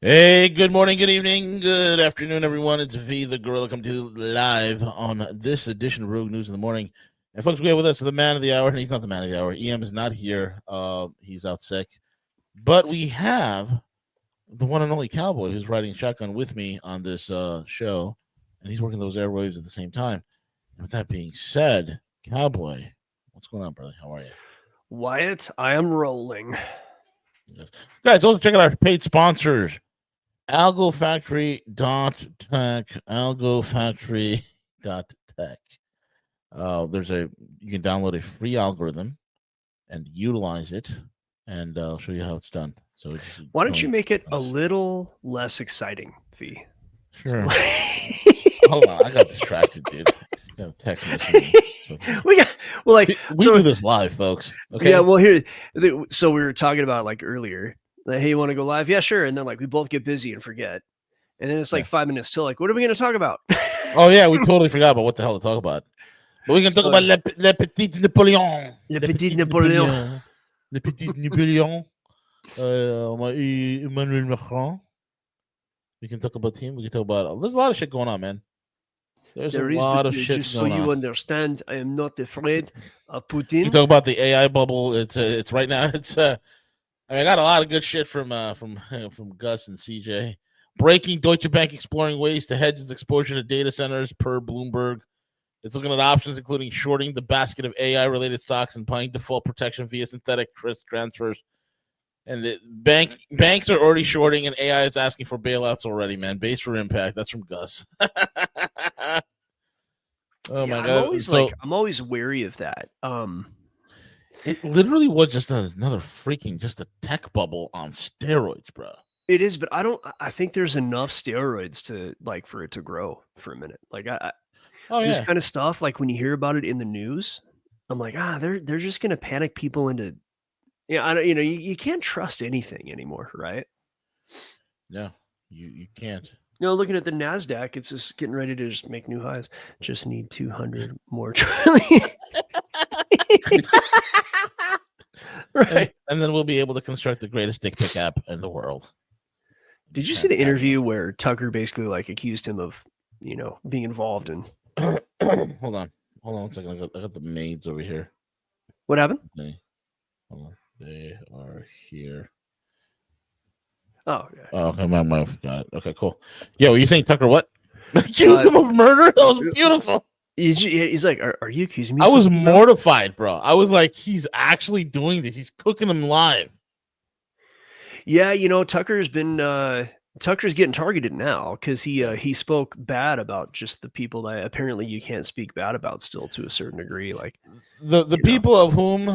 Hey, good morning, good evening, good afternoon, everyone. It's V the Gorilla coming to you live on this edition of Rogue News in the Morning. And folks, we have with us the man of the hour. He's not the man of the hour. EM is not here. He's out sick. But we have the one and only Cowboy who's riding shotgun with me on this show. And he's working those airwaves at the same time. And with that being said, Cowboy, what's going on, brother? How are you? Wyatt, I am rolling. Yes. Guys, also check out our paid sponsors. AlgoFactory.tech. AlgoFactory.tech. You can download a free algorithm and utilize it, and I'll show you how it's done. So why don't you make it a little less exciting, V? Sure. Hold on, I got distracted, dude. I got a text message. We do this live, folks. Okay. Yeah. Well, so we were talking about earlier. Like, hey, you want to go live? Yeah, sure. And then we both get busy and forget. And then it's 5 minutes till what are we going to talk about? Oh yeah, we totally forgot about what the hell to talk about. But we can talk about Le Petit Napoléon. Le Petit Napoléon. Le Petit Napoléon. Emmanuel Macron. We can talk about him. We can talk about. There's a lot of shit going on, man. There's a lot of shit just going so on. You understand, I am not afraid of Putin. You talk about the AI bubble. It's right now. I got a lot of good shit from Gus and CJ. Breaking Deutsche Bank exploring ways to hedge its exposure to data centers per Bloomberg. It's looking at options including shorting the basket of AI-related stocks and buying default protection via synthetic transfers. And banks are already shorting, and AI is asking for bailouts already, man. Base for impact. That's from Gus. Oh my God! I'm always wary of that. It literally was just another just a tech bubble on steroids, bro. It is, but I think there's enough steroids to for it to grow for a minute. This kind of stuff, when you hear about it in the news, I'm like, they're just gonna panic people into, you can't trust anything anymore, right? No, you can't. Looking at the NASDAQ, it's just getting ready to just make new highs. Just need 200 more trillion. Right. And then we'll be able to construct the greatest dick pic app in the world. Did you see the interview where Tucker basically accused him of, being involved in? Hold on one second. I got the maids over here. What happened? Hold on. They are here. Oh, yeah. Oh, okay, my wife got it. Okay, cool. Yeah, were you saying Tucker what? Accused him of murder? That was beautiful. He's like, are you accusing me? I was mortified, bro. I was like, he's actually doing this. He's cooking them live. Yeah, Tucker's getting targeted now because he spoke bad about just the people that apparently you can't speak bad about still to a certain degree. The people of whom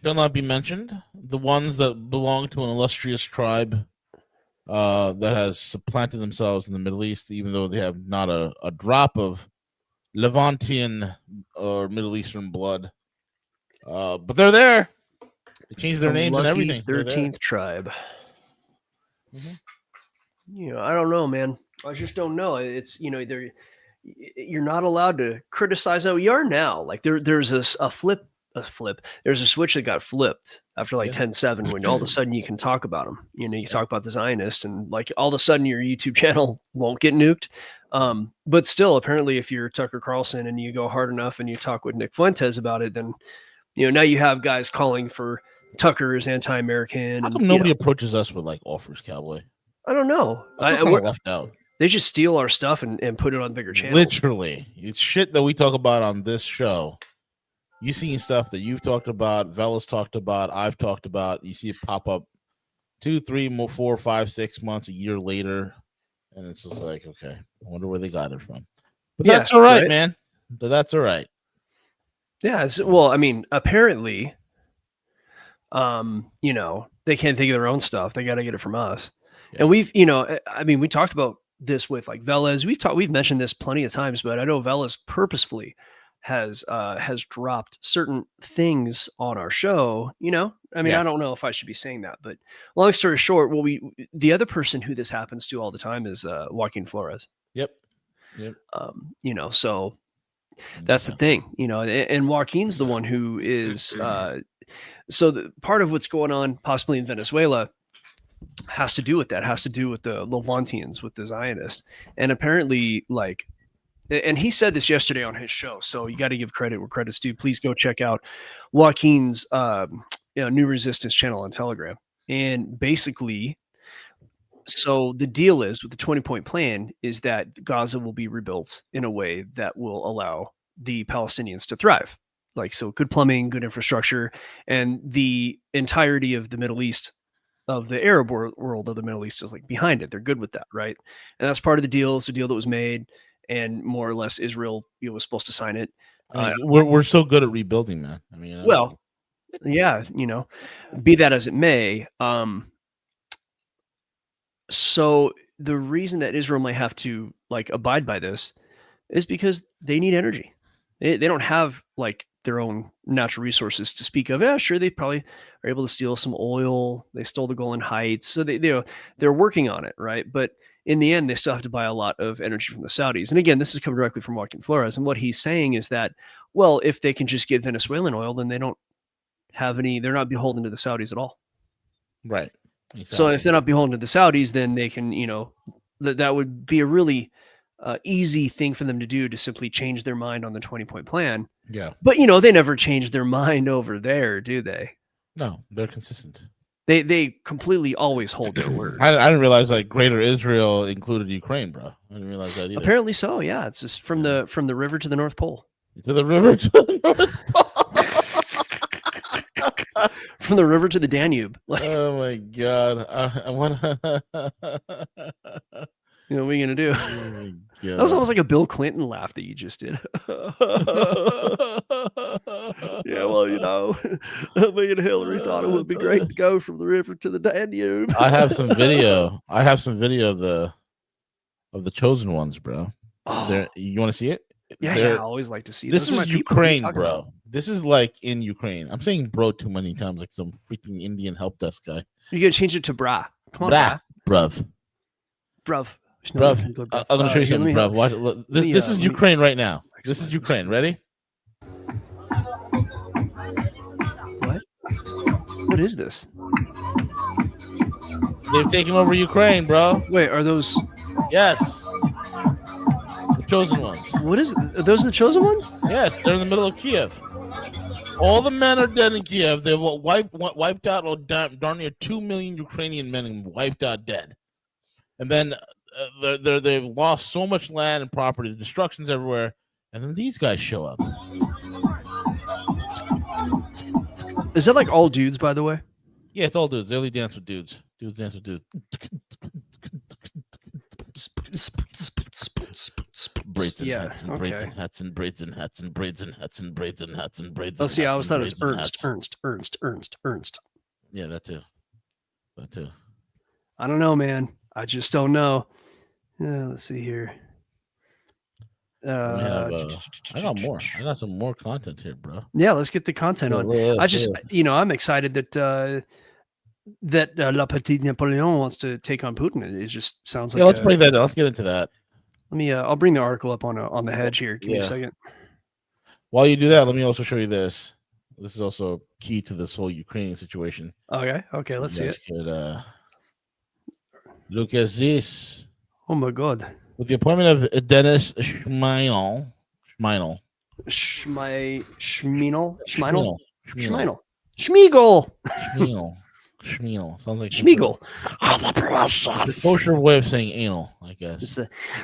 shall not be mentioned, the ones that belong to an illustrious tribe that has supplanted themselves in the Middle East, even though they have not a drop of Levantian or Middle Eastern blood. But they're there. They changed their names and everything. 13th tribe. Mm-hmm. I don't know, man. I just don't know. It's, you're not allowed to criticize how we are now. There's a flip. There's a switch that got flipped after 10-7 when all of a sudden you can talk about them. You talk about the Zionists and all of a sudden your YouTube channel won't get nuked. But still, apparently, if you're Tucker Carlson and you go hard enough and you talk with Nick Fuentes about it, then now you have guys calling for Tucker is anti-American. How come nobody approaches us with offers, Cowboy? I don't know. We're left out. They just steal our stuff and put it on bigger channels. Literally, it's shit that we talk about on this show. You seen stuff that you've talked about, Vela's talked about, I've talked about. You see it pop up 2, 3, 4, 5, 6 months, a year later, and it's just like, okay, I wonder where they got it from. But that's all right, man. That's all right. Yeah. Well, I mean, apparently, they can't think of their own stuff. They got to get it from us. Yeah. And we've, we talked about this with Vela's. We've mentioned this plenty of times, but I know Vela's purposefully has dropped certain things on our show. I don't know if I should be saying that, but long story short, the other person who this happens to all the time is Joaquin Flores. Yep. So that's the thing, and Joaquin's the one who is, part of what's going on possibly in Venezuela has to do with that. Has to do with the Levantians, with the Zionists, and apparently, like, and he said this yesterday on his show. So you got to give credit where credit's due. Please go check out Joaquin's New Resistance channel on Telegram. And basically, so the deal is with the 20-point plan is that Gaza will be rebuilt in a way that will allow the Palestinians to thrive. Like, so good plumbing, good infrastructure, and the entirety of the Middle East, of the Arab world of the Middle East, is like behind it. They're good with that, right? And that's part of the deal. It's a deal that was made, and more or less Israel was supposed to sign it. I mean, we're so good at rebuilding, man. I mean, Well, yeah, be that as it may. So the reason that Israel might have to like abide by this is because they need energy. They don't have like their own natural resources to speak of. Yeah, sure, they probably are able to steal some oil. They stole the Golan Heights, so they're working on it, right? But in the end, they still have to buy a lot of energy from the Saudis. And again, this is coming directly from Joaquin Flores, and what he's saying is that, well, if they can just get Venezuelan oil, then they don't have any. They're not beholden to the Saudis at all. right. Exactly. So if they're not beholden to the Saudis, then they can, that would be a really easy thing for them to do, to simply change their mind on the 20-point plan. Yeah. But, they never change their mind over there, do they? No, they're consistent. They completely always hold their word. I didn't realize like Greater Israel included Ukraine, bro. I didn't realize that either. Apparently so, yeah. It's just from the river to the North Pole. To the river to the North Pole. From the river to the Danube. Like, oh my god! I want to. what are you gonna do? Oh that was almost like a Bill Clinton laugh that you just did. Yeah, well, me and Hillary thought it would be great to go from the river to the Danube. I have some video. of the chosen ones, bro. Oh. You want to see it? Yeah, I always like to see. This is Ukraine, bro. About? This is like in Ukraine. I'm saying bro too many times, like some freaking Indian help desk guy. You gotta change it to bra. Come on, bruv. I'm gonna show you something, bruv. Watch it. This is Ukraine right now. This is Ukraine. Ready? What? What is this? They've taken over Ukraine, bro. Wait, are those? Yes. The chosen ones. What is? Are those the chosen ones? Yes, they're in the middle of Kiev. All the men are dead in Kiev. They've wiped out darn near 2 million Ukrainian men, wiped out dead. And then they've lost so much land and property. The destruction's everywhere. And then these guys show up. Is that like all dudes, by the way? Yeah, it's all dudes. They only dance with dudes. Dudes dance with dudes. Braids and hats and braids and hats and braids and hats and braids and hats and braids and hats and braids. Oh, see, I always thought it was Ernst. Yeah, that too. I don't know, man. I just don't know. Let's see here. I got more. I got some more content here, bro. Yeah, let's get the content on. I'm excited that La Petite Napoleon wants to take on Putin. It just sounds like. Yeah, let's bring that. Let's get into that. Let me. I'll bring the article up on the hedge here. Give me a second. While you do that, let me also show you this. This is also key to this whole Ukrainian situation. Okay. So let's see it. Look at this. Oh my God. With the appointment of Dennis Schmeinel. Sounds like Schmiegel. The kosher way of saying anal, I guess.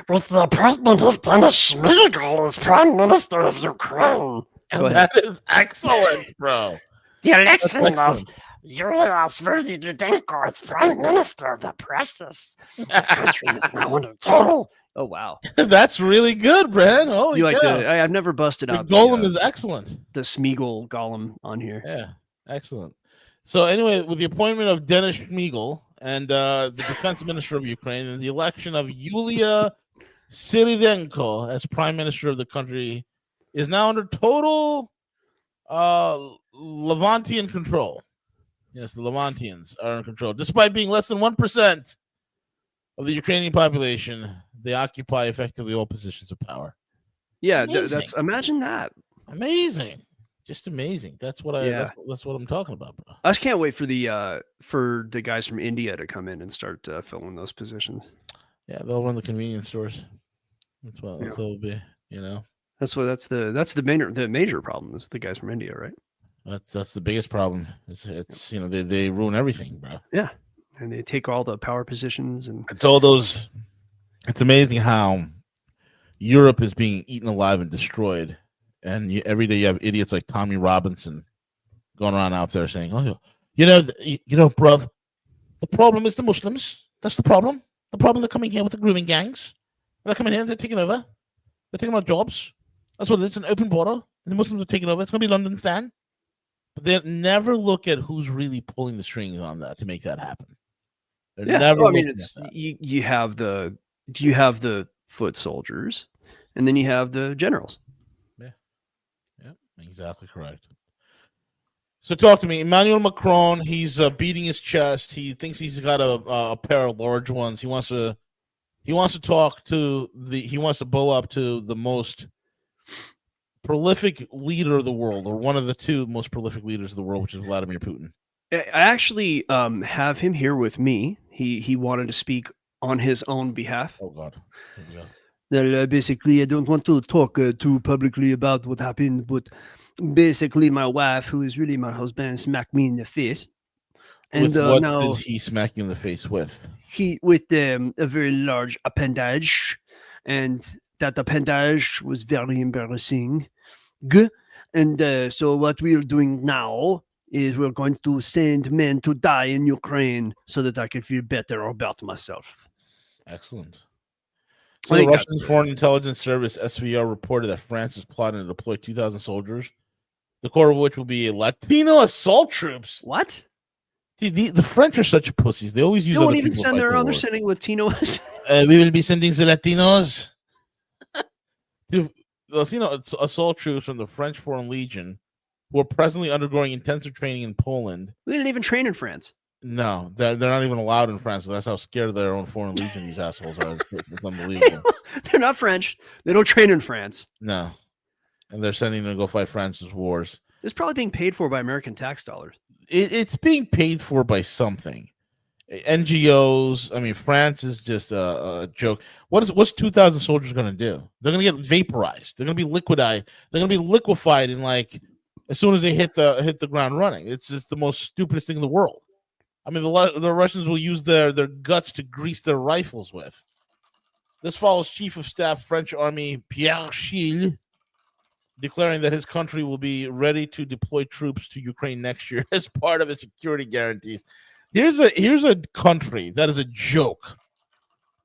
With the appointment of Dennis Schmiegel as Prime Minister of Ukraine. That is excellent, bro. The election of Julius Verdi-Dudenko as Prime Minister of the precious country is now under total. Oh wow, that's really good, Brad. Oh, you like the? I've never busted out. The golem is excellent. The Schmiegel golem on here. Yeah, excellent. So anyway, with the appointment of Denis Schmiegel and the defense minister of Ukraine and the election of Yulia Syridenko as prime minister of the country is now under total Levantian control. Yes, the Levantians are in control. Despite being less than 1% of the Ukrainian population, they occupy effectively all positions of power. Yeah, that's imagine that. Amazing. Just amazing. That's what that's what I'm talking about, bro. I just can't wait for the guys from India to come in and start filling those positions. Yeah, they'll run the convenience stores. That's what Yeah. it'll be. That's the major problem is the guys from India, right? That's the biggest problem. It's they ruin everything, bro. Yeah, and they take all the power positions and It's all those. It's amazing how Europe is being eaten alive and destroyed, and every day you have idiots like Tommy Robinson going around out there saying, "Oh, bruv, the problem is the Muslims. That's the problem. The problem they're coming here with the grooming gangs. They're coming here. They're taking over. They're taking our jobs. That's what it is. It's an open border. And the Muslims are taking over. It's going to be London stand." But they never look at who's really pulling the strings on that to make that happen. Never. Well, I mean, it's you have the foot soldiers, and then you have the generals. Yeah, exactly correct. So talk to me, Emmanuel Macron. He's beating his chest. He thinks he's got a pair of large ones. He wants to talk to he wants to bow up to the most prolific leader of the world, or one of the two most prolific leaders of the world, which is Vladimir Putin. I actually have him here with me. He wanted to speak on his own behalf. Oh God. Basically, I don't want to talk too publicly about what happened, but basically, my wife, who is really my husband, smacked me in the face. And with what now did he smack you in the face with? With a very large appendage, and that appendage was very embarrassing. And so what we're doing now is we're going to send men to die in Ukraine so that I can feel better about myself. Excellent. So the Russian Foreign Intelligence Service, SVR, reported that France is plotting to deploy 2,000 soldiers, the core of which will be Latino assault troops. What? Dude, the French are such pussies. They always use. They won't even send their own. They're sending Latinos. We will be sending the Latinos. Dude, Latino assault troops from the French Foreign Legion, who are presently undergoing intensive training in Poland. They didn't even train in France. No, they're not even allowed in France. So that's how scared of their own Foreign Legion these assholes are. It's unbelievable. They're not French. They don't train in France. No, and they're sending them to go fight France's wars. It's probably being paid for by American tax dollars. It's being paid for by something. NGOs. I mean, France is just a joke. What's 2,000 soldiers going to do? They're going to get vaporized. They're going to be liquidized. They're going to be liquefied in as soon as they hit the ground running. It's just the most stupidest thing in the world. I mean, the Russians will use their guts to grease their rifles with. This follows Chief of Staff French Army Pierre Schill declaring that his country will be ready to deploy troops to Ukraine next year as part of its security guarantees. Here's a country that is a joke.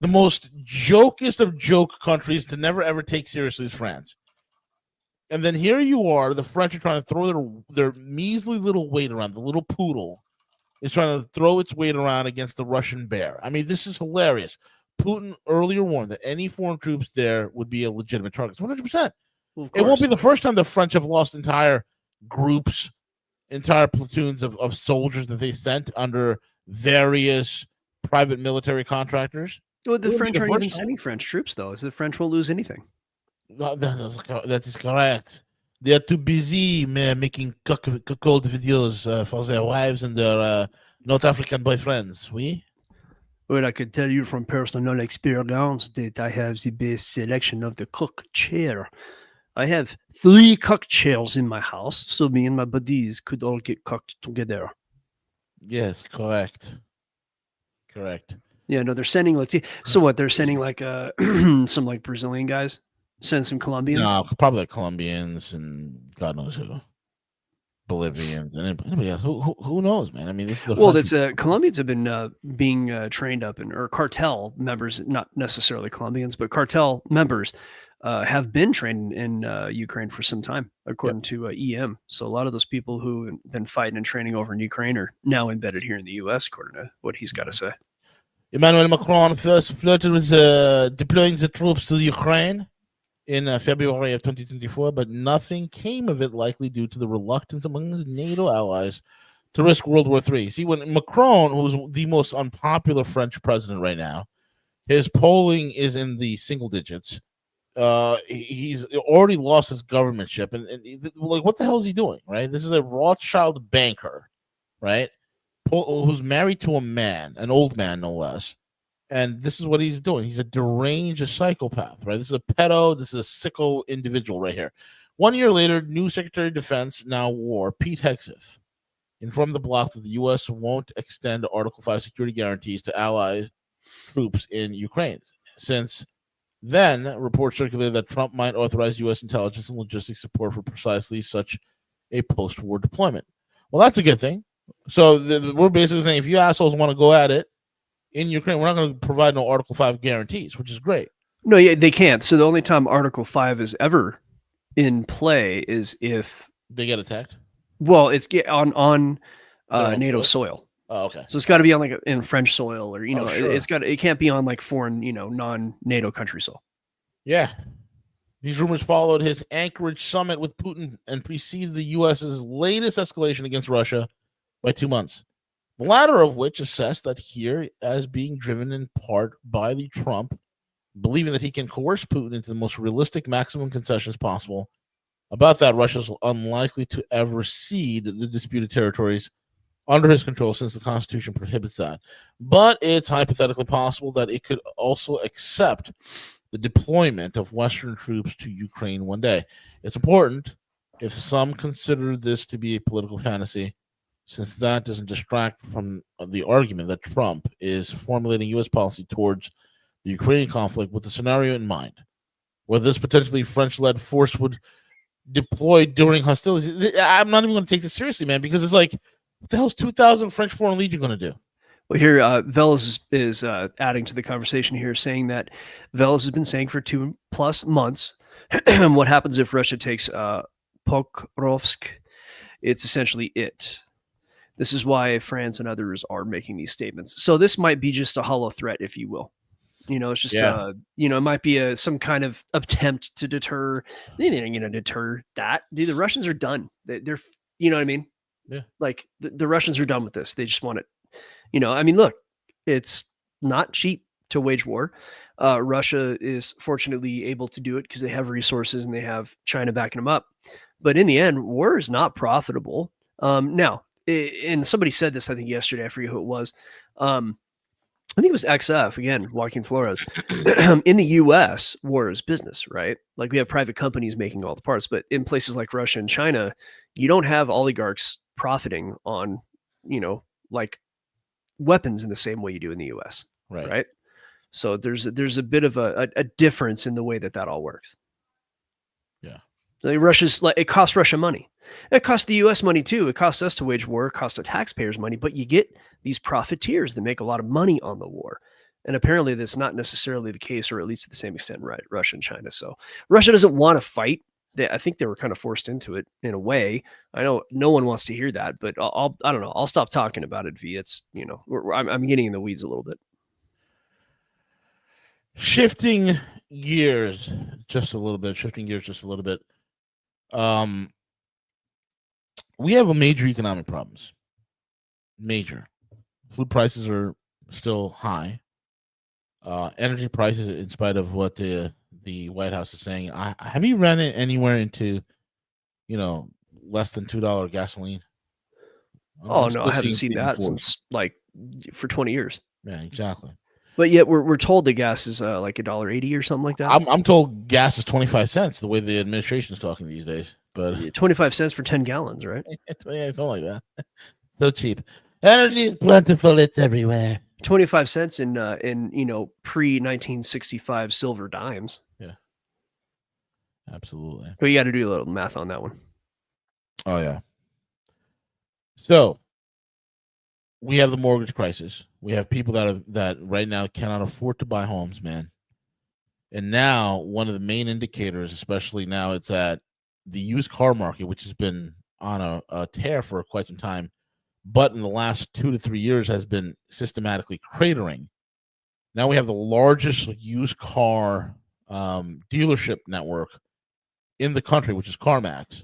The most jokest of joke countries to never ever take seriously is France. And then here you are, the French are trying to throw their measly little weight around. The little poodle is trying to throw its weight around against the Russian bear. I mean, this is hilarious. Putin earlier warned that any foreign troops there would be a legitimate target. 100%. Well, it won't be the first time the French have lost entire groups, entire platoons of soldiers that they sent under various private military contractors. Well, the French aren't even sending French troops, though. So the French won't lose anything. That is correct. They are too busy making cuckold videos for their wives and their North African boyfriends. Oui? Well, I could tell you from personal experience that I have the best selection of the cook chair. I have 3 cock chairs in my house, so me and my buddies could all get cooked together. Yes, correct. Correct. Yeah, no, they're sending So what? They're sending some Brazilian guys? Send some Colombians? No, probably Colombians and God knows who. Bolivians and anybody else. Who knows, man? I mean, this is the Colombians have been being trained up or cartel members, not necessarily Colombians, but cartel members have been trained in Ukraine for some time, according to EM. So a lot of those people who have been fighting and training over in Ukraine are now embedded here in the U.S., according to what he's got to say. Emmanuel Macron first flirted with deploying the troops to Ukraine in February of 2024, but nothing came of it, likely due to the reluctance among his NATO allies to risk World War III. See, when Macron, who's the most unpopular French president right now, his polling is in the single digits. He's already lost his governmentship, and like, what the hell is he doing? Right, this is a Rothschild banker, right, who's married to a man, an old man, no less. And this is what he's doing. He's a deranged psychopath, right? This is a pedo. This is a sicko individual right here. 1 year later, new Secretary of Defense, now War, Pete Hegseth, informed the bloc that the U.S. won't extend Article 5 security guarantees to allied troops in Ukraine. Since then, reports circulated that Trump might authorize U.S. intelligence and logistics support for precisely such a post-war deployment. Well, that's a good thing. So we're basically saying, if you assholes want to go at it in Ukraine, we're not going to provide no Article 5 guarantees, which is great. No, yeah, they can't. So the only time Article 5 is ever in play is if they get attacked. Well, it's on NATO soil. Oh, okay. So it's got to be on like in French soil, or sure. it can't be on like foreign, non-NATO country soil. Yeah. These rumors followed his Anchorage summit with Putin and preceded the U.S.'s latest escalation against Russia by 2 months. The latter of which assessed that here as being driven in part by the Trump, believing that he can coerce Putin into the most realistic maximum concessions possible. About that, Russia's unlikely to ever cede the disputed territories under his control, since the Constitution prohibits that. But it's hypothetically possible that it could also accept the deployment of Western troops to Ukraine one day. It's important, if some consider this to be a political fantasy, since that doesn't distract from the argument that Trump is formulating U.S. policy towards the Ukrainian conflict with the scenario in mind, where this potentially French-led force would deploy during hostilities. I'm not even going to take this seriously, man, because it's like, what the hell's 2,000 French Foreign Legion going to do? Well, here, Veles is adding to the conversation here, saying that Veles has been saying for 2+ months, what happens if Russia takes Pokrovsk? It's essentially it. This is why France and others are making these statements. So this might be just a hollow threat, if you will. It's just, it might be some kind of attempt to deter that. Dude, the Russians are done. They're, you know what I mean? Yeah. Like the Russians are done with this. They just want it. Look, it's not cheap to wage war. Russia is fortunately able to do it because they have resources and they have China backing them up. But in the end, war is not profitable. Now, and somebody said this, I think yesterday, I forget who it was. I think it was XF, again, Joaquin Flores. In the US, war is business, right? Like, we have private companies making all the parts, but in places like Russia and China, you don't have oligarchs profiting on, like weapons in the same way you do in the US. Right? So there's a bit of a difference in the way that all works. Yeah. Like it costs Russia money. It costs the U.S. money too. It costs us to wage war. It costs the taxpayers money. But you get these profiteers that make a lot of money on the war, and apparently that's not necessarily the case, or at least to the same extent, right? Russia and China. So Russia doesn't want to fight. I think they were kind of forced into it in a way. I know no one wants to hear that, but I don't know. I'll stop talking about it. It's I'm getting in the weeds a little bit. Shifting gears just a little bit. We have a major economic problems. Major. Food prices are still high. Energy prices, in spite of what the White House is saying, have you run it anywhere into, less than $2 gasoline? No, I haven't seen that since like for 20 years. Yeah, exactly. But yet we're told the gas is like $1.80 or something like that. I'm told gas is 25 cents the way the administration is talking these days. But 25 cents for 10 gallons, right? Yeah, something like that. So cheap. Energy is plentiful. It's everywhere. 25 cents in pre-1965 silver dimes. Yeah. Absolutely. But you got to do a little math on that one. Oh, yeah. So we have the mortgage crisis. We have people that right now cannot afford to buy homes, man. And now one of the main indicators, especially now, it's at the used car market, which has been on a tear for quite some time, but in the last 2 to 3 years has been systematically cratering. Now we have the largest used car dealership network in the country, which is CarMax.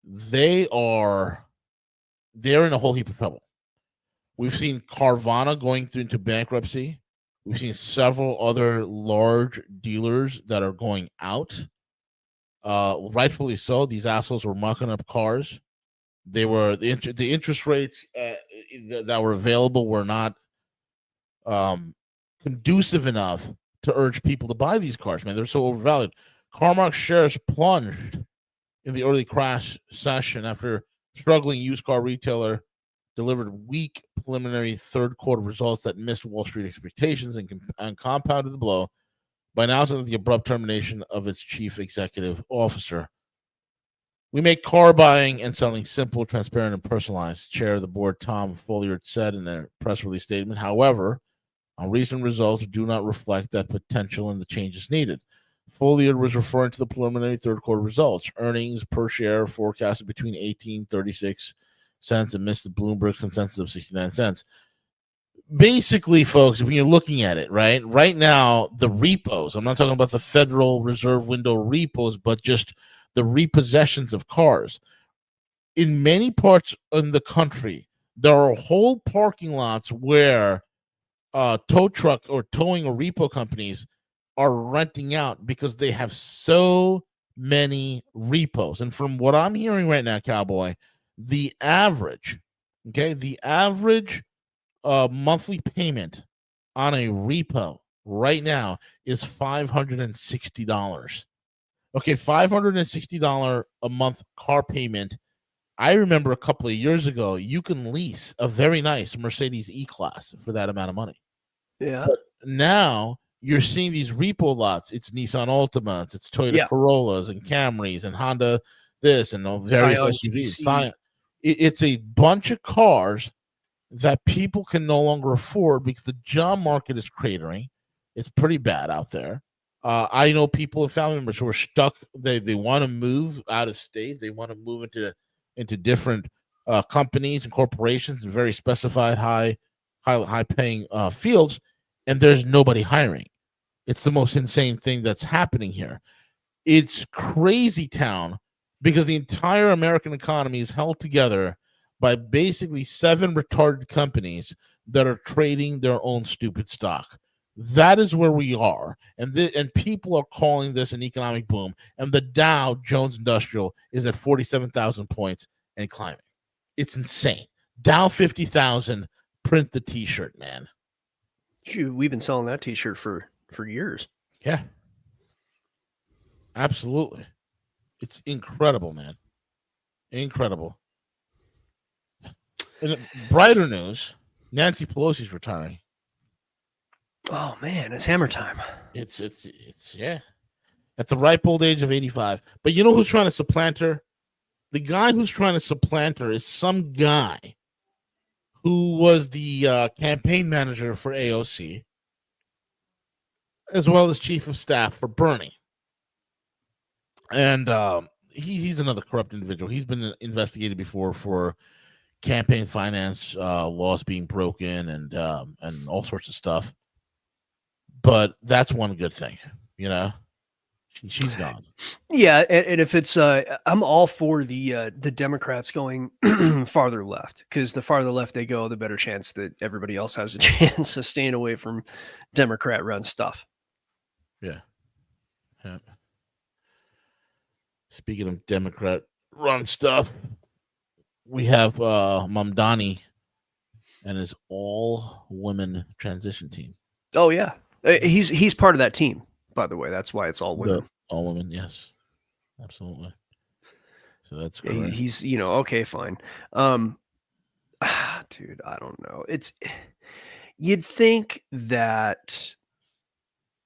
They're in a whole heap of trouble. We've seen Carvana going into bankruptcy. We've seen several other large dealers that are going out. Rightfully so. These assholes were mucking up cars. They were the interest rates that were available were not conducive enough to urge people to buy these cars. Man, they're so overvalued. CarMax shares plunged in the early crash session after struggling used car retailer delivered weak preliminary third quarter results that missed Wall Street expectations and compounded the blow by announcing the abrupt termination of its chief executive officer. We make car buying and selling simple, transparent, and personalized, Chair of the board Tom Folliard said in a press release statement. However, our recent results do not reflect that potential and the changes needed. Folliard was referring to the preliminary third quarter results. Earnings per share forecasted between 18.36 cents and missed the Bloomberg consensus of 69 cents. Basically, folks, when you're looking at it, right now, the repos, I'm not talking about the Federal Reserve window repos, but just the repossessions of cars. In many parts in the country, there are whole parking lots where tow truck or towing or repo companies are renting out because they have so many repos. And from what I'm hearing right now, Cowboy, the average monthly payment on a repo right now is $560. Okay, $560 a month car payment. I remember a couple of years ago, you can lease a very nice Mercedes E-Class for that amount of money. Yeah. But now you're seeing these repo lots. It's Nissan Altimas, it's Toyota Corollas and Camrys and Honda this and various SUVs. It's a bunch of cars that people can no longer afford because the job market is cratering. It's pretty bad out there. I know people and family members who are stuck. They want to move out of state. They want to move into different companies and corporations in very specified high paying fields, and there's nobody hiring. It's the most insane thing that's happening here. It's crazy town because the entire American economy is held together by basically 7 retarded companies that are trading their own stupid stock. That is where we are, and people are calling this an economic boom. And the Dow Jones Industrial is at 47,000 points and climbing. It's insane. Dow 50,000. Print the T-shirt, man. Shoot, we've been selling that T-shirt for years. Yeah, absolutely. It's incredible, man. Incredible. In brighter news, Nancy Pelosi's retiring. Oh man, it's hammer time. It's yeah. At the ripe old age of 85. But you know who's trying to supplant her? The guy who's trying to supplant her is some guy who was the campaign manager for AOC, as well as chief of staff for Bernie. And he's another corrupt individual. He's been investigated before for campaign finance laws being broken and all sorts of stuff. But that's one good thing, you know. She's gone. Yeah, and if it's, I'm all for the Democrats going farther left, because the farther left they go, the better chance that everybody else has a chance of staying away from Democrat-run stuff. Yeah. Speaking of Democrat-run stuff, we have Mamdani and his all-women transition team. Oh yeah, he's part of that team, by the way. That's why it's all women. All women, yes, absolutely. So that's great. He's, okay, fine. Dude, I don't know. You'd think that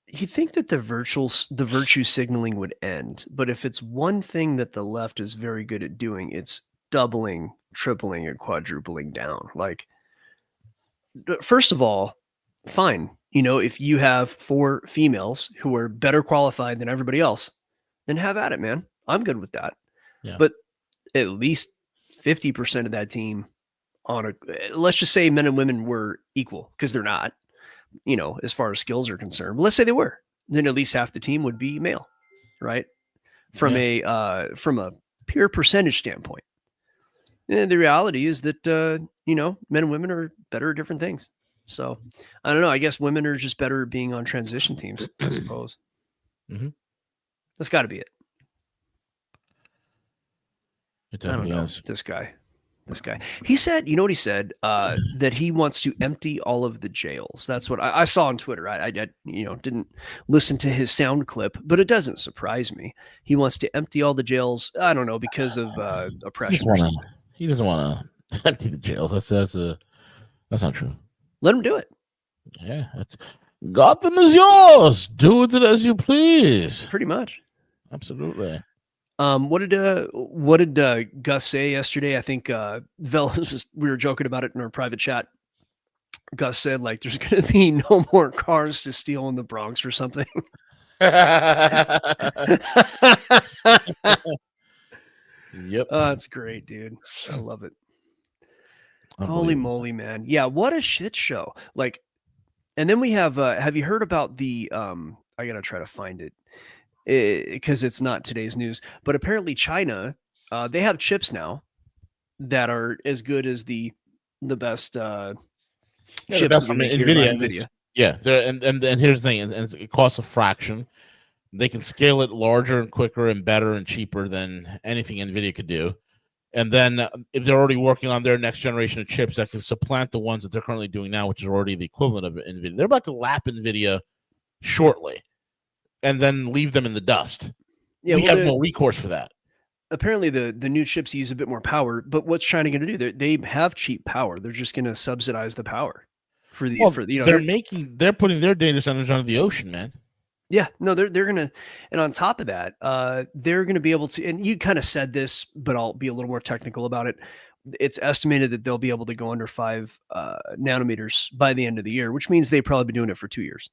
the virtue signaling would end, but if it's one thing that the left is very good at doing, it's doubling, tripling, and quadrupling down. Like, first of all, fine. If you have 4 females who are better qualified than everybody else, then have at it, man. I'm good with that. Yeah. But at least 50% of that team let's just say men and women were equal, because they're not, as far as skills are concerned. But let's say they were, then at least half the team would be male, right? From a pure percentage standpoint. And the reality is that, men and women are better at different things. So I don't know. I guess women are just better at being on transition teams, I suppose. Mm-hmm. That's got to be it. It I don't definitely know. is. This guy. He said, you know what he said? That he wants to empty all of the jails. That's what I saw on Twitter. I didn't listen to his sound clip, but it doesn't surprise me. He wants to empty all the jails. I don't know, because of oppression. He doesn't want to empty the jails. That's not true. Let him do it. Yeah, that's Gotham is yours. Do with it as you please. Pretty much. Absolutely. What did Gus say yesterday? I think we were joking about it in our private chat. Gus said, like, there's going to be no more cars to steal in the Bronx or something. Yep. That's great, dude. I love it. Holy moly, man. Yeah, what a shit show. Like, and then we have you heard about the I gotta try to find it because it's not today's news, but apparently China, they have chips now that are as good as the best chips that we make here by NVIDIA. Yeah, and here's the thing, and it costs a fraction. They can scale it larger and quicker and better and cheaper than anything NVIDIA could do. And then if they're already working on their next generation of chips that can supplant the ones that they're currently doing now, which is already the equivalent of NVIDIA, they're about to lap NVIDIA shortly and then leave them in the dust. Yeah, we have no recourse for that. Apparently, the new chips use a bit more power, but what's China going to do? They have cheap power. They're just going to subsidize the power for the they're putting their data centers under the ocean, man. Yeah, no, they're gonna, and on top of that, they're gonna be able to. And you kind of said this, but I'll be a little more technical about it. It's estimated that they'll be able to go under 5 nanometers by the end of the year, which means they've probably been doing it for 2 years.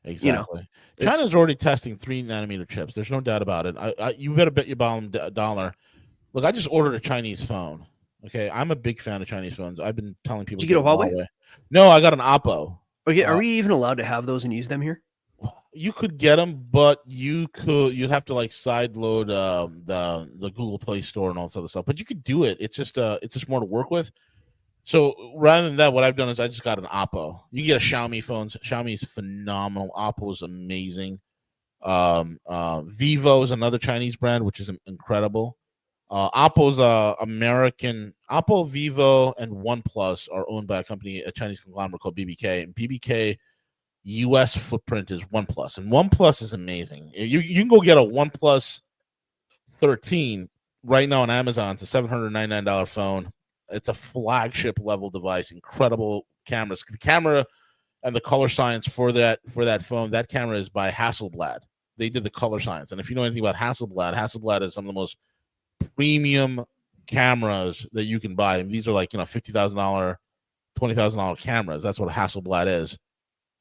Exactly. China's already testing 3 nanometer chips. There's no doubt about it. You better bet your bottom dollar. Look, I just ordered a Chinese phone. Okay, I'm a big fan of Chinese phones. I've been telling people. Did you get a Huawei? No, I got an Oppo. Okay, are we even allowed to have those and use them here? You could get them, but you'd have to like sideload the Google Play Store and all this other stuff. But you could do it. It's just more to work with. So rather than that, what I've done is I just got an Oppo. You can get a Xiaomi phone. Xiaomi is phenomenal. Oppo is amazing. Vivo is another Chinese brand, which is incredible. Oppo's American. Oppo, Vivo, and OnePlus are owned by a Chinese conglomerate called BBK. And BBK U.S. footprint is OnePlus, and OnePlus is amazing. You can go get a OnePlus 13 right now on Amazon. It's a $799 phone. It's a flagship level device. Incredible cameras. The camera and the color science for that phone. That camera is by Hasselblad. They did the color science, and if you know anything about Hasselblad is some of the most premium cameras that you can buy. And these are like $50,000, $20,000 cameras. That's what Hasselblad is.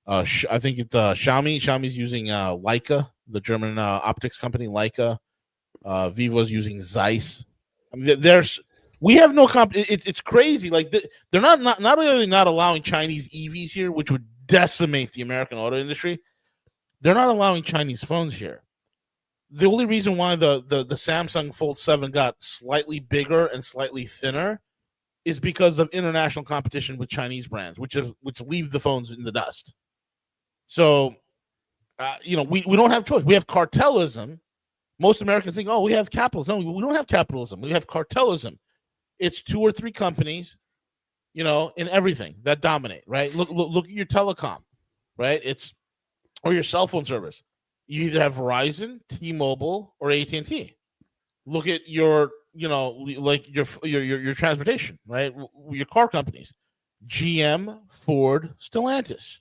I think it's Xiaomi. Xiaomi's using Leica, the German optics company. Leica. Vivo's using Zeiss. I mean, we have no it's crazy. Like they're not only not allowing Chinese EVs here, which would decimate the American auto industry. They're not allowing Chinese phones here. The only reason why the Samsung Fold 7 got slightly bigger and slightly thinner is because of international competition with Chinese brands, which leave the phones in the dust. So, we don't have choice. We have cartelism. Most Americans think, oh, we have capitalism. No, we don't have capitalism. We have cartelism. It's 2 or 3 companies, in everything that dominate, right? Look at your telecom, right? Or your cell phone service. You either have Verizon, T-Mobile, or AT&T. Look at your, your transportation, right? Your car companies, GM, Ford, Stellantis.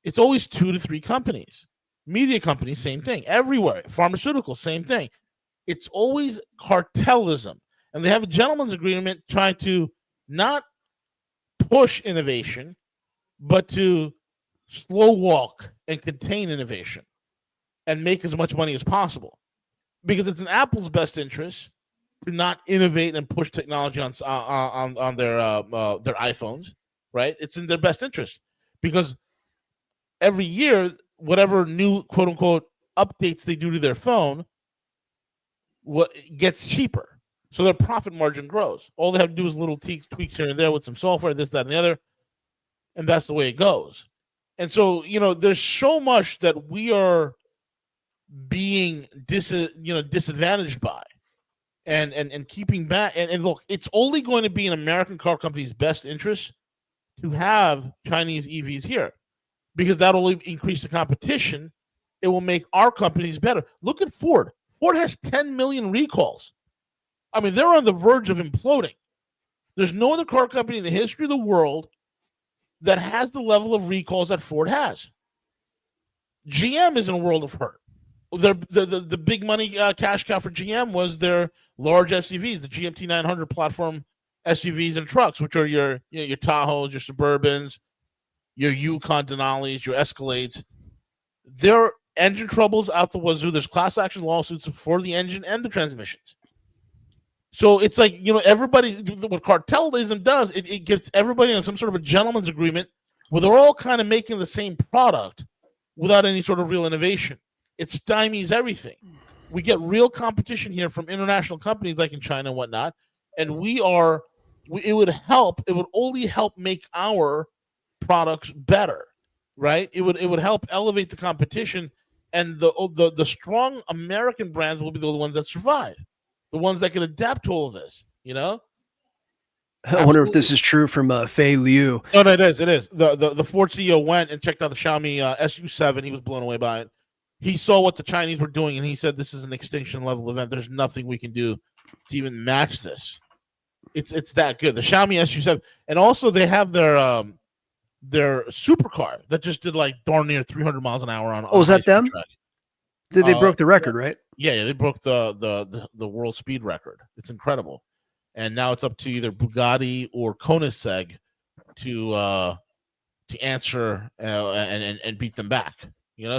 It's always 2 to 3 companies. Media companies, same thing. Everywhere. Pharmaceuticals, same thing. It's always cartelism. And they have a gentleman's agreement trying to not push innovation, but to slow walk and contain innovation and make as much money as possible. Because it's in Apple's best interest to not innovate and push technology on their iPhones, right? It's in their best interest because every year, whatever new quote unquote updates they do to their phone, gets cheaper. So their profit margin grows. All they have to do is little tweaks here and there with some software, this, that, and the other. and that's the way it goes. And so, there's so much that we are being disadvantaged by, and keeping back. And look, it's only going to be in American car companies' best interest to have Chinese EVs here, because that'll increase the competition. It will make our companies better. Look at Ford. Ford has 10 million recalls. I mean, they're on the verge of imploding. There's no other car company in the history of the world that has the level of recalls that Ford has. GM is in a world of hurt. The big money cash cow for GM was their large SUVs, the GMT 900 platform SUVs and trucks, which are your Tahoes, your Suburbans, your Yukon Denali's, your Escalades. Their engine troubles out the wazoo. There's class action lawsuits for the engine and the transmissions. So it's like, everybody, what cartelism does, it gets everybody in some sort of a gentleman's agreement where they're all kind of making the same product without any sort of real innovation. It stymies everything. We get real competition here from international companies like in China and whatnot, and it would only help make our products better, right? It would help elevate the competition, and the strong American brands will be the ones that survive. The ones that can adapt to all of this, I wonder if this is true from Fei Liu. No, it is. It is. The Ford CEO went and checked out the Xiaomi SU7. He was blown away by it. He saw what the Chinese were doing, and he said, "This is an extinction level event. There's nothing we can do to even match this. It's that good." The Xiaomi SU7, and also they have their supercar that just did like darn near 300 miles an hour on. Oh, was that them? Track. They broke the record, right? Yeah, they broke the world speed record. It's incredible, and now it's up to either Bugatti or Koenigsegg to answer and beat them back.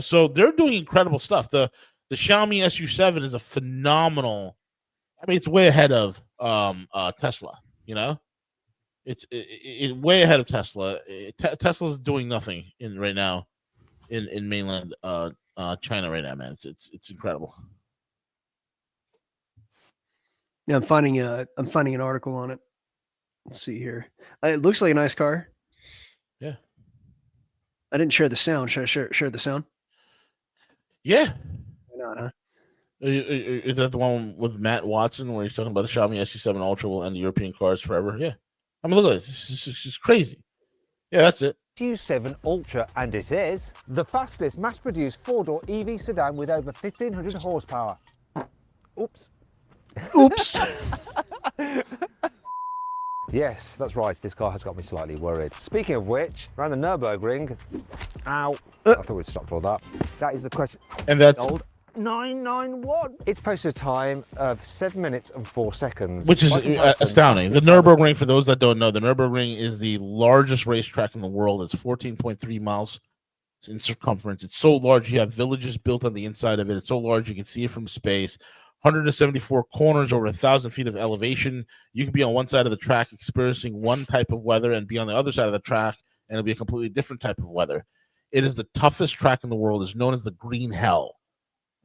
So they're doing incredible stuff. The Xiaomi SU7 is a phenomenal. I mean, it's way ahead of Tesla. It's way ahead of Tesla. Tesla's doing nothing right now in mainland China right now, man. It's incredible. Yeah, I'm finding an article on it. Let's see here. It looks like a nice car. Yeah. I didn't share the sound. Should I share the sound? Yeah. Why not, huh? Is that the one with Matt Watson where he's talking about the Xiaomi SU7 Ultra will end the European cars forever? Yeah. I mean, look at this. This is crazy. Yeah, that's it. SU7 Ultra, and it is the fastest mass-produced four-door EV sedan with over 1,500 horsepower. Oops. Oops. Yes, that's right. This car has got me slightly worried. Speaking of which, around the Nürburgring, ow, I thought we'd stop for that. That is the question. And that's old 991. It's posted a time of 7 minutes and 4 seconds, which is astounding. The Nürburgring, for those that don't know, the Nürburgring is the largest racetrack in the world. It's 14.3 miles in circumference. It's so large you have villages built on the inside of it. It's so large you can see it from space. 174 corners, over 1,000 feet of elevation. You can be on one side of the track experiencing one type of weather and be on the other side of the track and it'll be a completely different type of weather. It is the toughest track in the world. It's known as the green hell.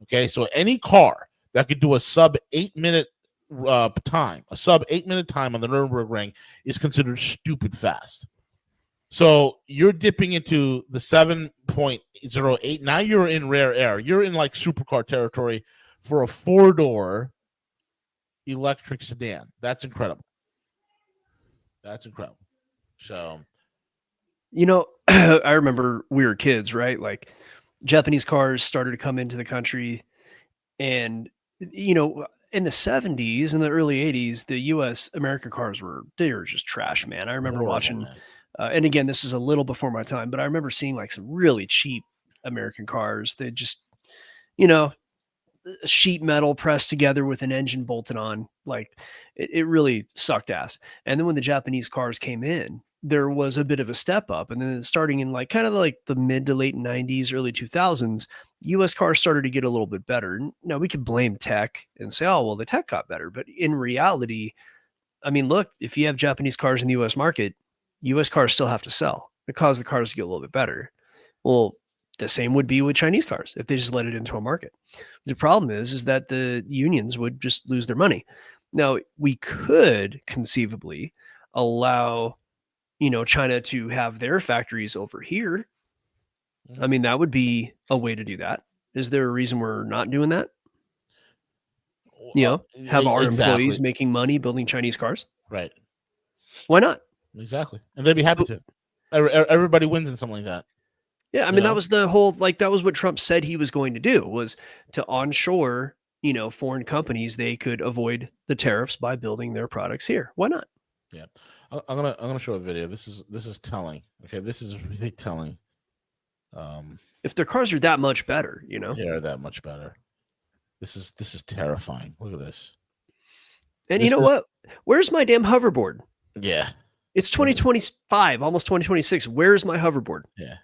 Okay, so any car that could do a sub 8 minute time, on the Nürburgring is considered stupid fast. So you're dipping into the 7.08. Now you're in rare air. You're in like supercar territory for a 4-door electric sedan. That's incredible. So, I remember we were kids, right? Like Japanese cars started to come into the country, and in the 70s and the early 80s, the US American cars were just trash, man. I remember watching, and again, this is a little before my time, but I remember seeing like some really cheap American cars. They just, sheet metal pressed together with an engine bolted on. Like it really sucked ass. And then when the Japanese cars came in, there was a bit of a step up. And then starting in like kind of like the mid to late 90s, early 2000s, US cars started to get a little bit better. Now we could blame tech and say, oh, well, the tech got better. But in reality, I mean, look, if you have Japanese cars in the US market, US cars still have to sell. It caused the cars to get a little bit better. Well, the same would be with Chinese cars if they just let it into a market. The problem is that the unions would just lose their money. Now, we could conceivably allow, China to have their factories over here. Mhm. I mean, that would be a way to do that. Is there a reason we're not doing that? Have our Exactly. employees making money building Chinese cars? Right. Why not? Exactly. And they'd be happy to. Everybody wins in something like that. Yeah, I mean, that was the whole, that was what Trump said he was going to do, was to onshore, foreign companies. They could avoid the tariffs by building their products here. Why not? Yeah. I'm gonna show a video. This is telling. Okay, this is really telling. If their cars are that much better, they are that much better. This is terrifying. Look at this. And you know what? Where's my damn hoverboard? Yeah. It's 2025, almost 2026. Where's my hoverboard? Yeah.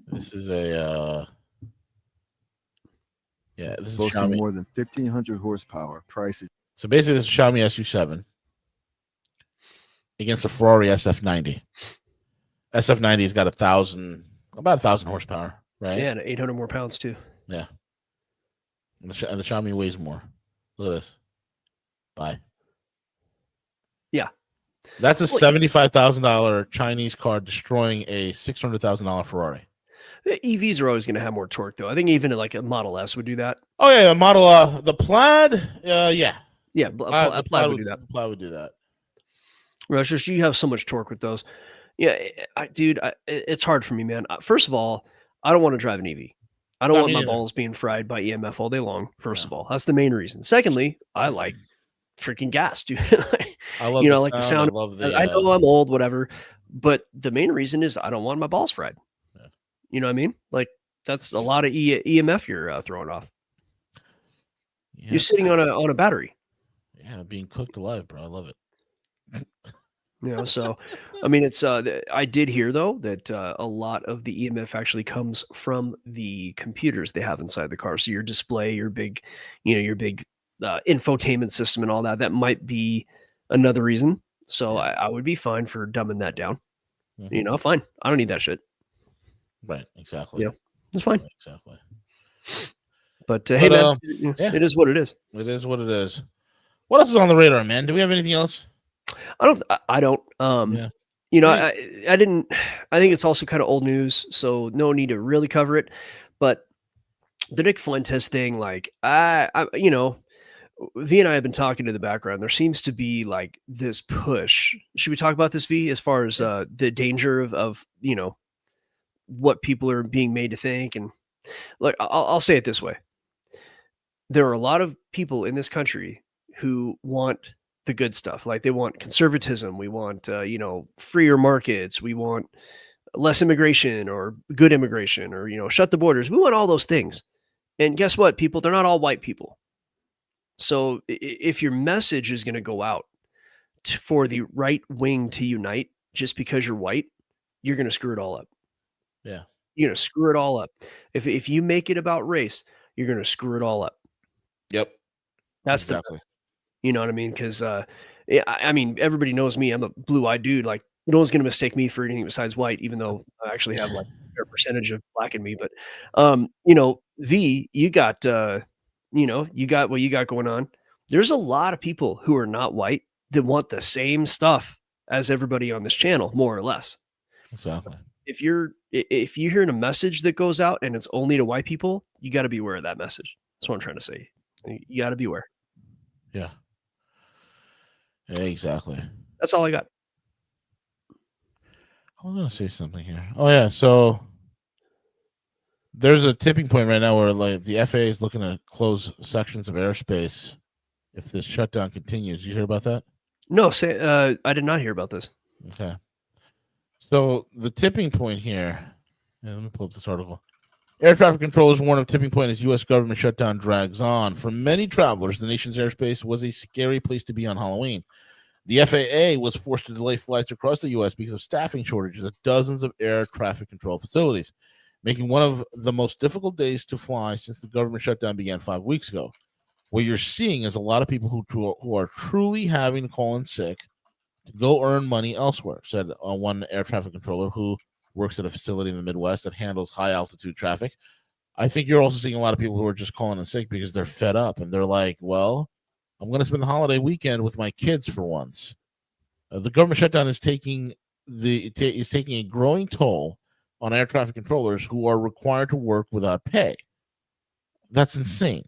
This is a this is boasting Xiaomi. more than 1,500 horsepower. Price. So basically, this is Xiaomi SU7 against a Ferrari SF90. SF90's got about 1,000 horsepower, right? Yeah, and 800 more pounds too. Yeah. And the Xiaomi weighs more. Look at this. Bye. Yeah. That's a $75,000 Chinese car destroying a $600,000 Ferrari. EVs are always going to have more torque, though. I think even like a Model S would do that. Oh yeah, the Model the Plaid. Yeah. Yeah, the Plaid would do that. The Plaid would do that. Rushers, you have so much torque with those. Yeah, dude, it's hard for me, man. First of all, I don't want to drive an EV. I don't want my balls being fried by EMF all day long. First of all, that's the main reason. Secondly, I like freaking gas, dude. I love like the sound. I know I'm old, whatever, but the main reason is I don't want my balls fried. Yeah. You know what I mean? Like that's a lot of EMF you're throwing off. Yeah, you're sitting on a battery. Yeah, being cooked alive, bro. I love it. So I mean, it's I did hear though that a lot of the EMF actually comes from the computers they have inside the car. So your display, your big infotainment system and all that might be another reason. So I would be fine for dumbing that down. Mm-hmm. Fine. I don't need that shit. Right. Exactly. Yeah, it's fine. Exactly. But hey, man, it is what it is. It is what it is. What else is on the radar, man? Do we have anything else? I don't. I didn't. I think it's also kind of old news, so no need to really cover it. But the Nick Fuentes thing, like, V and I have been talking to the background. There seems to be like this push. Should we talk about this, V, as far as the danger of what people are being made to think? And like, I'll say it this way: there are a lot of people in this country who want the good stuff. Like they want conservatism. We want, freer markets. We want less immigration or good immigration or, shut the borders. We want all those things. And guess what, people? They're not all white people. So if your message is going to go out for the right wing to unite just because you're white, you're going to screw it all up. Yeah. You're going to screw it all up. If you make it about race, you're going to screw it all up. Yep. That's exactly. You know what I mean? Because, I mean, everybody knows me. I'm a blue-eyed dude. Like, no one's going to mistake me for anything besides white, even though I actually have like a fair percentage of black in me. But, V, you got what you got going on. There's a lot of people who are not white that want the same stuff as everybody on this channel, more or less. Exactly. If you're hearing a message that goes out and it's only to white people, you got to be aware of that message. That's what I'm trying to say. You got to be aware. Yeah. Exactly. That's all I got. I was going to say something here. Oh, yeah. So there's a tipping point right now where like the FAA is looking to close sections of airspace if this shutdown continues. You hear about that? No, I did not hear about this. Okay. So the tipping point here, let me pull up this article. Air traffic controllers warn of tipping point as U.S. government shutdown drags on. For many travelers, the nation's airspace was a scary place to be on Halloween. The FAA was forced to delay flights across the U.S. because of staffing shortages at dozens of air traffic control facilities, making one of the most difficult days to fly since the government shutdown began 5 weeks ago. What you're seeing is a lot of people who are truly having to call in sick to go earn money elsewhere, said one air traffic controller who works at a facility in the Midwest that handles high-altitude traffic. I think you're also seeing a lot of people who are just calling in sick because they're fed up, and they're like, well, I'm going to spend the holiday weekend with my kids for once. The government shutdown is taking a growing toll on air traffic controllers who are required to work without pay. That's insane.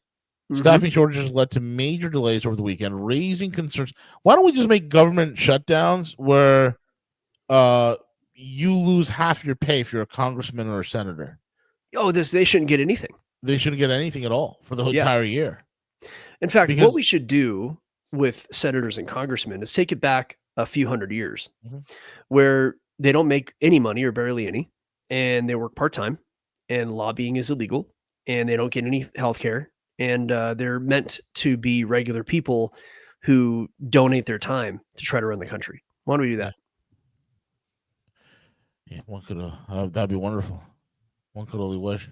Staffing shortages led to major delays over the weekend, raising concerns. Why don't we just make government shutdowns where you lose half your pay if you're a congressman or a senator? Oh, they shouldn't get anything. They shouldn't get anything at all for the entire year. In fact, Because- what we should do with senators and congressmen is take it back a few hundred years where they don't make any money or barely any, and they work part-time, and lobbying is illegal, and they don't get any health care, and they're meant to be regular people who donate their time to try to run the country. Why don't we do that? Yeah, one could. That'd be wonderful. One could only wish.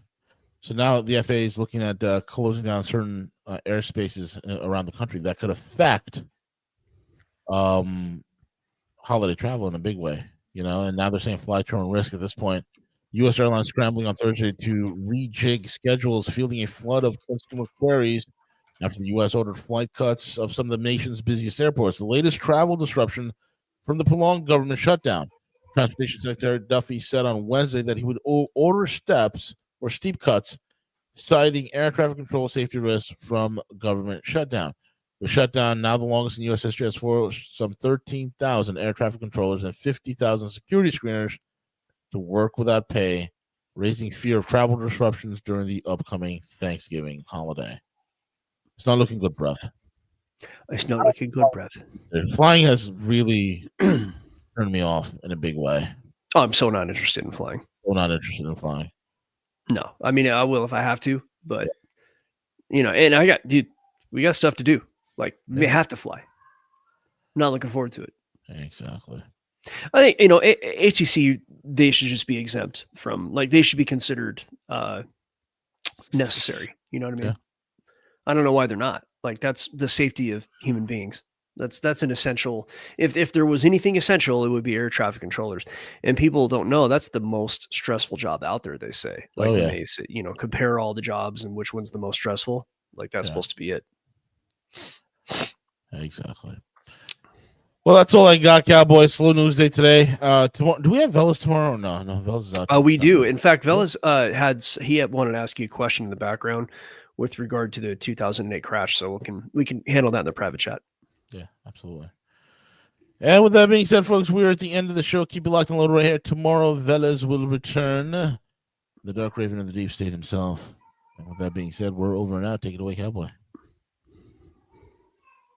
So now the FAA is looking at closing down certain airspaces around the country that could affect holiday travel in a big way. And now they're saying flights are on risk at this point. U.S. airlines scrambling on Thursday to rejig schedules, fielding a flood of customer queries after the U.S. ordered flight cuts of some of the nation's busiest airports. The latest travel disruption from the prolonged government shutdown. Transportation Secretary Duffy said on Wednesday that he would order steep cuts, citing air traffic control safety risks from government shutdown. The shutdown, now the longest in U.S. history, has forced some 13,000 air traffic controllers and 50,000 security screeners to work without pay, raising fear of travel disruptions during the upcoming Thanksgiving holiday. It's not looking good, bruv. It's not looking good, bruv. Flying has really turned me off in a big way. Oh, I'm so not interested in flying. So not interested in flying. No, I mean, I will if I have to, but and we got stuff to do. Like we have to fly. Not looking forward to it. Exactly. I think ATC, they should just be exempt from, like, they should be considered necessary. You know what I mean? Yeah. I don't know why they're not. Like, that's the safety of human beings. That's an essential. If there was anything essential, it would be air traffic controllers. And people don't know that's the most stressful job out there. They say, like, when they say, compare all the jobs and which one's the most stressful. Like, that's supposed to be it. Exactly. Well, that's all I got, Cowboy. Slow news day today. Tomorrow, do we have Velas tomorrow? No, Velas is out. We do. In fact, Velas had wanted to ask you a question in the background with regard to the 2008 crash. So we can handle that in the private chat. Yeah, absolutely. And with that being said, folks, we're at the end of the show. Keep it locked and loaded right here. Tomorrow, Velas will return. The Dark Raven of the Deep State himself. And with that being said, we're over and out. Take it away, Cowboy.